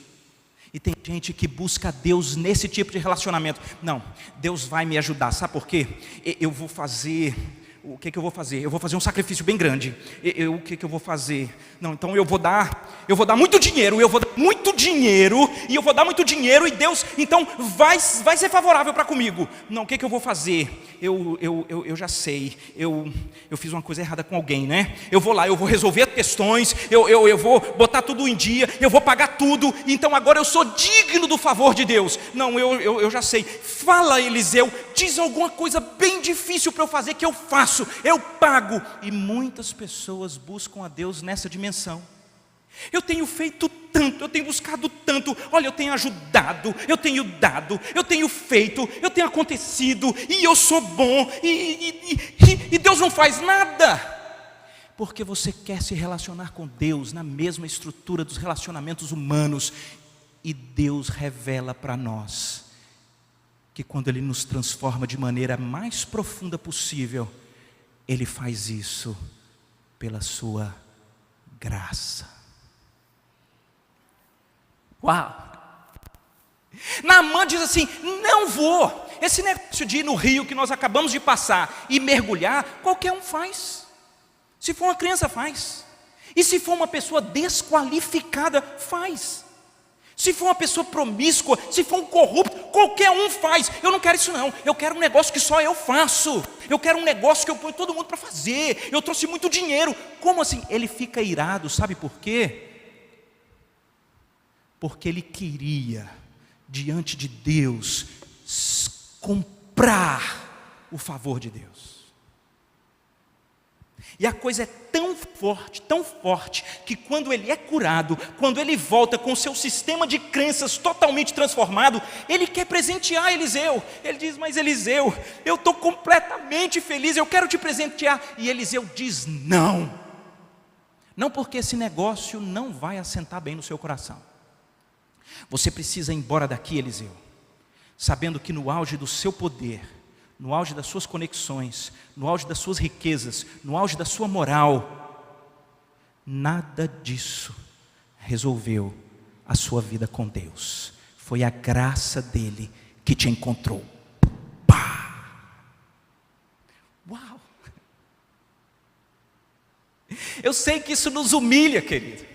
E tem gente que busca Deus nesse tipo de relacionamento. Não, Deus vai me ajudar, sabe por quê? Eu vou fazer... O que eu vou fazer? Eu vou fazer um sacrifício bem grande. O que eu vou fazer? Não, então eu vou dar muito dinheiro. E eu vou dar muito dinheiro. E Deus, então, vai ser favorável para comigo. Não, o que eu vou fazer? Eu já sei. Eu fiz uma coisa errada com alguém, né? Eu vou lá, eu vou resolver as questões. Eu vou botar tudo em dia. Eu vou pagar tudo. Então agora eu sou digno do favor de Deus. Não, eu já sei. Fala, Eliseu, diz alguma coisa bem difícil para eu fazer, que eu faço. Eu pago. E muitas pessoas buscam a Deus nessa dimensão. Eu tenho feito tanto, eu tenho buscado tanto. Olha, eu tenho ajudado, eu tenho dado, eu tenho feito, eu tenho acontecido, e eu sou bom, e Deus não faz nada. Porque você quer se relacionar com Deus na mesma estrutura dos relacionamentos humanos. E Deus revela para nós que quando Ele nos transforma de maneira mais profunda possível, Ele faz isso pela sua graça. Uau! Naamã diz assim: não vou. Esse negócio de ir no rio que nós acabamos de passar e mergulhar, qualquer um faz. Se for uma criança, faz. E se for uma pessoa desqualificada, faz. Se for uma pessoa promíscua, se for um corrupto, qualquer um faz. Eu não quero isso não. Eu quero um negócio que só eu faço. Eu quero um negócio que eu ponho todo mundo para fazer. Eu trouxe muito dinheiro. Como assim? Ele fica irado, sabe por quê? Porque ele queria, diante de Deus, comprar o favor de Deus. E a coisa é tão forte, que quando ele é curado, quando ele volta com o seu sistema de crenças totalmente transformado, ele quer presentear Eliseu. Ele diz: mas Eliseu, eu estou completamente feliz, eu quero te presentear. E Eliseu diz: não. Não, porque esse negócio não vai assentar bem no seu coração. Você precisa ir embora daqui, Eliseu, sabendo que no auge do seu poder, no auge das suas conexões, no auge das suas riquezas, no auge da sua moral, nada disso resolveu a sua vida com Deus. Foi a graça dele que te encontrou. Pá! Uau! Eu sei que isso nos humilha, querido,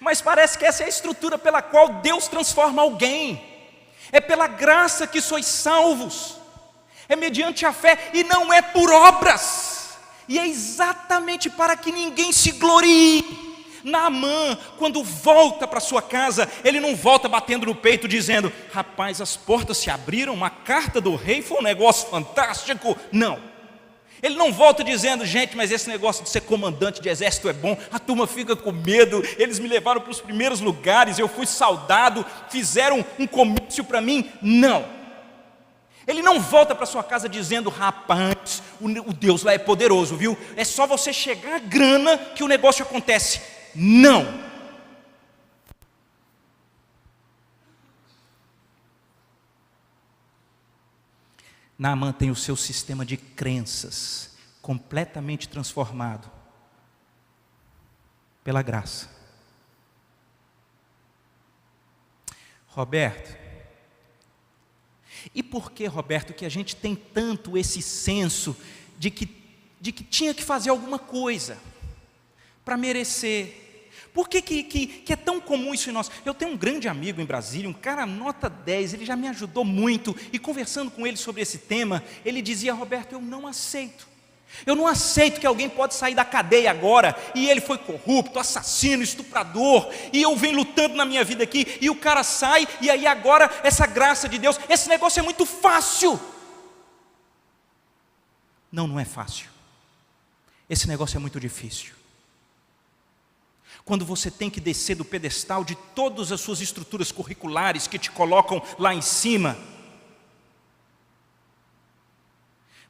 mas parece que essa é a estrutura pela qual Deus transforma alguém. É pela graça que sois salvos. É mediante a fé e não é por obras. E é exatamente para que ninguém se glorie. Naamã, quando volta para sua casa, ele não volta batendo no peito dizendo: rapaz, as portas se abriram, uma carta do rei, foi um negócio fantástico. Não. Ele não volta dizendo: gente, mas esse negócio de ser comandante de exército é bom, a turma fica com medo, eles me levaram para os primeiros lugares, eu fui saudado, fizeram um comício para mim. Não. Ele não volta para sua casa dizendo: rapaz, o Deus lá é poderoso, viu? É só você chegar a grana que o negócio acontece. Não. Naamã tem o seu sistema de crenças completamente transformado pela graça. Roberto, E por que, Roberto, que a gente tem tanto esse senso de que tinha que fazer alguma coisa para merecer? Por que é tão comum isso em nós? Eu tenho um grande amigo em Brasília, um cara nota 10, ele já me ajudou muito, e conversando com ele sobre esse tema, ele dizia: Roberto, eu não aceito que alguém pode sair da cadeia agora, e ele foi corrupto, assassino, estuprador, e eu venho lutando na minha vida aqui, e o cara sai, e aí agora essa graça de Deus, esse negócio é muito fácil. Não é fácil, esse negócio é muito difícil. Quando você tem que descer do pedestal de todas as suas estruturas curriculares que te colocam lá em cima,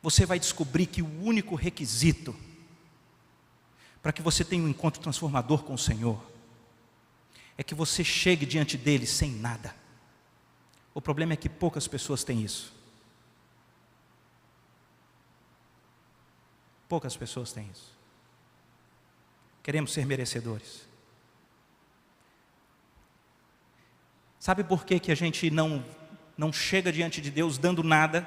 você vai descobrir que o único requisito para que você tenha um encontro transformador com o Senhor é que você chegue diante dele sem nada. O problema é que poucas pessoas têm isso. Poucas pessoas têm isso. Queremos ser merecedores. Sabe por que a gente não chega diante de Deus dando nada?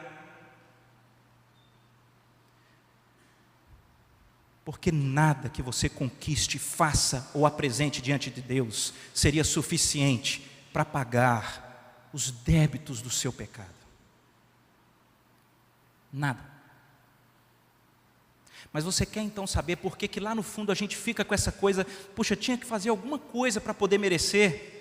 Porque nada que você conquiste, faça ou apresente diante de Deus seria suficiente para pagar os débitos do seu pecado. Nada. Mas você quer então saber por que lá no fundo a gente fica com essa coisa: puxa, tinha que fazer alguma coisa para poder merecer?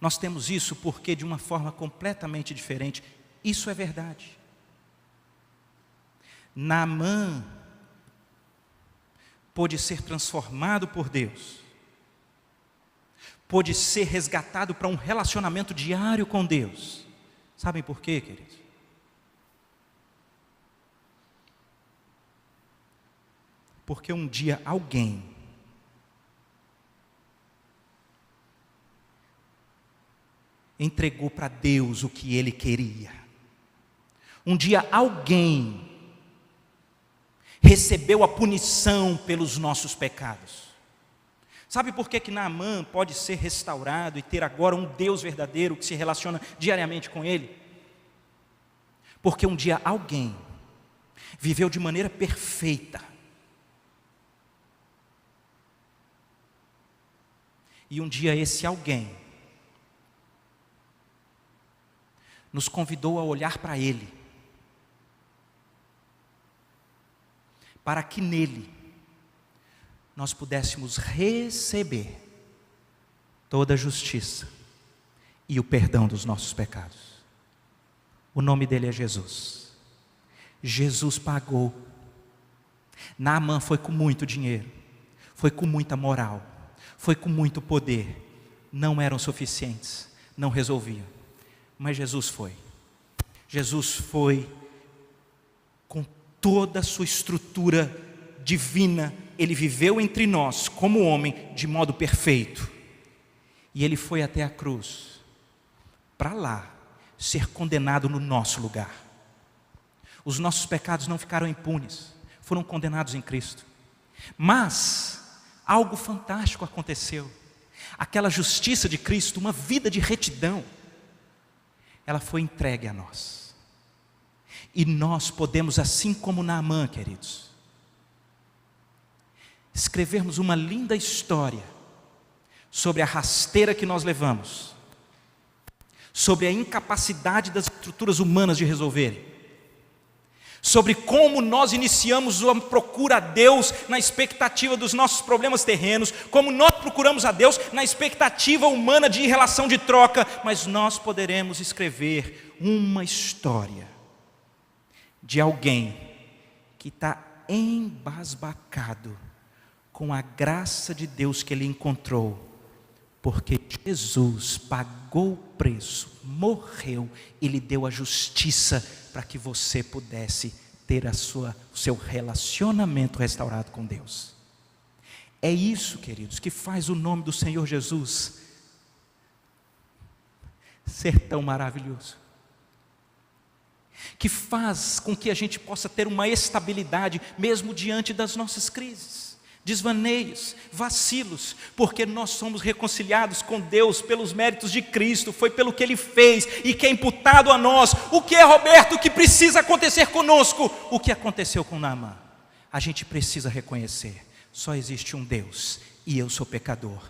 Nós temos isso porque, de uma forma completamente diferente, isso é verdade. Naamã pôde ser transformado por Deus, pôde ser resgatado para um relacionamento diário com Deus. Sabem por quê, queridos? Porque um dia alguém entregou para Deus o que ele queria. Um dia alguém recebeu a punição pelos nossos pecados. Sabe por que Naamã pode ser restaurado e ter agora um Deus verdadeiro que se relaciona diariamente com ele? Porque um dia alguém viveu de maneira perfeita, e um dia esse alguém nos convidou a olhar para Ele, para que nele nós pudéssemos receber toda a justiça e o perdão dos nossos pecados. O nome dele é Jesus. Jesus pagou. Naamã foi com muito dinheiro, foi com muita moral, foi com muito poder. Não eram suficientes, não resolviam. Mas Jesus foi. Jesus foi com toda a sua estrutura divina. Ele viveu entre nós como homem de modo perfeito. E ele foi até a cruz para lá ser condenado no nosso lugar. Os nossos pecados não ficaram impunes, foram condenados em Cristo. Mas algo fantástico aconteceu. Aquela justiça de Cristo, uma vida de retidão, ela foi entregue a nós. E nós podemos, assim como Naamã, queridos, escrevermos uma linda história sobre a rasteira que nós levamos, sobre a incapacidade das estruturas humanas de resolverem, sobre como nós iniciamos uma procura a Deus na expectativa dos nossos problemas terrenos, como nós procuramos a Deus na expectativa humana de relação de troca, mas nós poderemos escrever uma história de alguém que está embasbacado com a graça de Deus que ele encontrou, porque Jesus pagou o preço, morreu e lhe deu a justiça para que você pudesse ter o seu relacionamento restaurado com Deus. É isso, queridos, que faz o nome do Senhor Jesus ser tão maravilhoso, que faz com que a gente possa ter uma estabilidade mesmo diante das nossas crises, desvaneios, vacilos, porque nós somos reconciliados com Deus pelos méritos de Cristo, foi pelo que Ele fez e que é imputado a nós. O que é, Roberto, que precisa acontecer conosco? O que aconteceu com Naamã? A gente precisa reconhecer, só existe um Deus e eu sou pecador,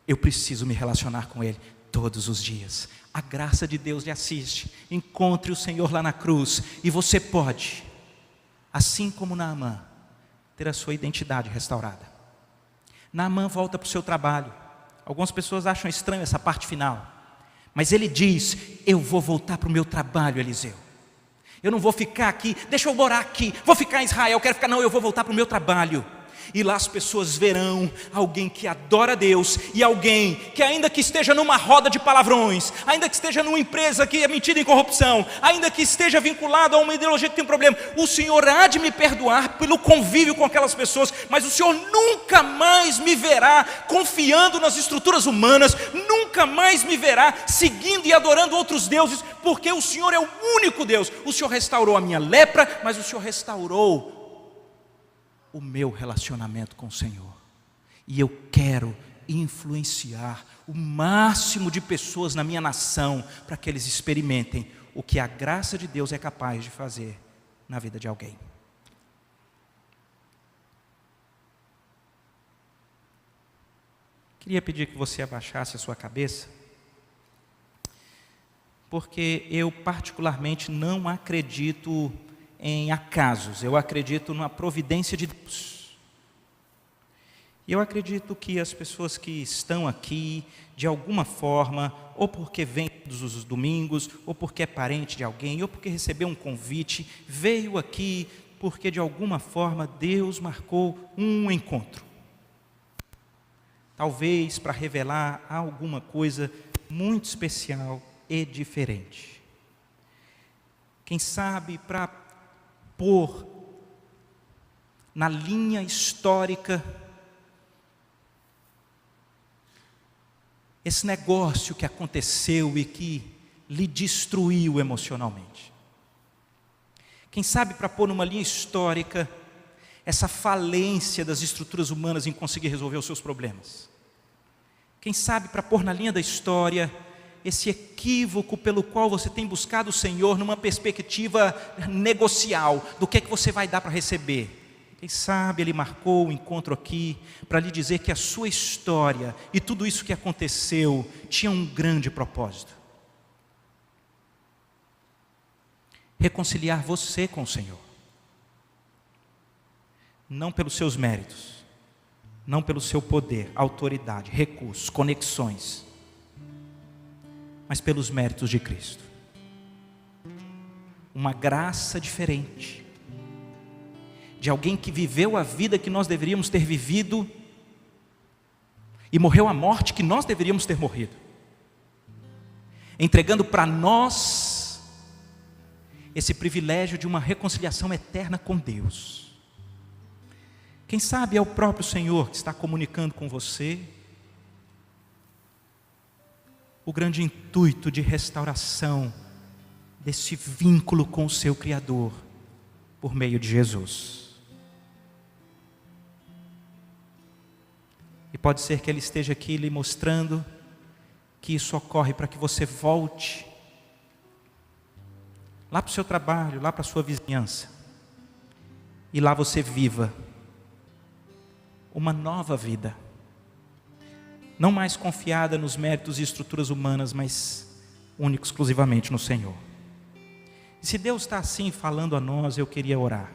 eu preciso me relacionar com Ele todos os dias. A graça de Deus lhe assiste, encontre o Senhor lá na cruz e você pode, assim como Naamã, ter a sua identidade restaurada. Naamã volta para o seu trabalho. Algumas pessoas acham estranho essa parte final, mas ele diz: eu vou voltar para o meu trabalho, Eliseu. Eu não vou ficar aqui, deixa eu morar aqui, vou ficar em Israel, quero ficar, não, eu vou voltar para o meu trabalho. E lá as pessoas verão alguém que adora a Deus e alguém que, ainda que esteja numa roda de palavrões, ainda que esteja numa empresa que é metida em corrupção, ainda que esteja vinculado a uma ideologia que tem um problema, o Senhor há de me perdoar pelo convívio com aquelas pessoas, mas o Senhor nunca mais me verá confiando nas estruturas humanas, nunca mais me verá seguindo e adorando outros deuses, porque o Senhor é o único Deus. O Senhor restaurou a minha lepra, mas o Senhor restaurou o meu relacionamento com o Senhor, e eu quero influenciar o máximo de pessoas na minha nação, para que eles experimentem o que a graça de Deus é capaz de fazer na vida de alguém. Queria pedir que você abaixasse a sua cabeça, porque eu particularmente não acredito em acasos, eu acredito na providência de Deus. E eu acredito que as pessoas que estão aqui, de alguma forma, ou porque vem todos os domingos, ou porque é parente de alguém, ou porque recebeu um convite, veio aqui porque de alguma forma Deus marcou um encontro. Talvez para revelar alguma coisa muito especial e diferente. Quem sabe para pôr na linha histórica esse negócio que aconteceu e que lhe destruiu emocionalmente. Quem sabe para pôr numa linha histórica essa falência das estruturas humanas em conseguir resolver os seus problemas. Quem sabe para pôr na linha da história esse equívoco pelo qual você tem buscado o Senhor numa perspectiva negocial, do que é que você vai dar para receber. Quem sabe Ele marcou o encontro aqui para lhe dizer que a sua história e tudo isso que aconteceu tinha um grande propósito: reconciliar você com o Senhor, não pelos seus méritos, não pelo seu poder, autoridade, recursos, conexões, mas pelos méritos de Cristo. Uma graça diferente, de alguém que viveu a vida que nós deveríamos ter vivido e morreu a morte que nós deveríamos ter morrido, entregando para nós esse privilégio de uma reconciliação eterna com Deus. Quem sabe é o próprio Senhor que está comunicando com você o grande intuito de restauração desse vínculo com o seu Criador, por meio de Jesus. E pode ser que Ele esteja aqui lhe mostrando que isso ocorre para que você volte lá para o seu trabalho, lá para a sua vizinhança, e lá você viva uma nova vida, não mais confiada nos méritos e estruturas humanas, mas única exclusivamente no Senhor. E se Deus está assim falando a nós, eu queria orar.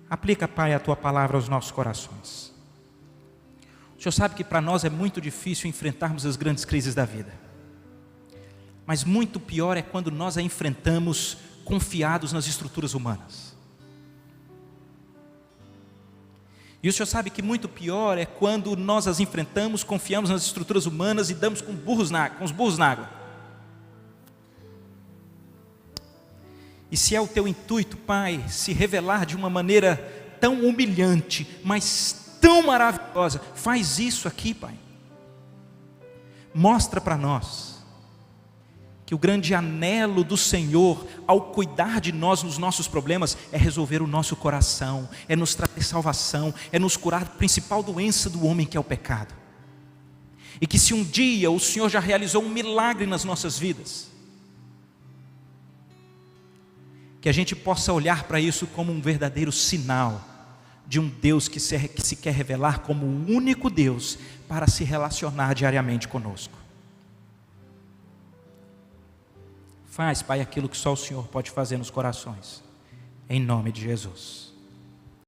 Aplica, Pai, a Tua palavra aos nossos corações. O Senhor sabe que para nós é muito difícil enfrentarmos as grandes crises da vida, mas muito pior é quando nós a enfrentamos confiados nas estruturas humanas. E o Senhor sabe que muito pior é quando nós as enfrentamos, confiamos nas estruturas humanas e damos com os burros na água. E se é o Teu intuito, Pai, se revelar de uma maneira tão humilhante, mas tão maravilhosa, faz isso aqui, Pai. Mostra para nós que o grande anelo do Senhor, ao cuidar de nós nos nossos problemas, é resolver o nosso coração, é nos trazer salvação, é nos curar da principal doença do homem, que é o pecado. E que se um dia o Senhor já realizou um milagre nas nossas vidas, que a gente possa olhar para isso como um verdadeiro sinal de um Deus que se quer revelar como o único Deus para se relacionar diariamente conosco. Faz, Pai, aquilo que só o Senhor pode fazer nos corações, em nome de Jesus.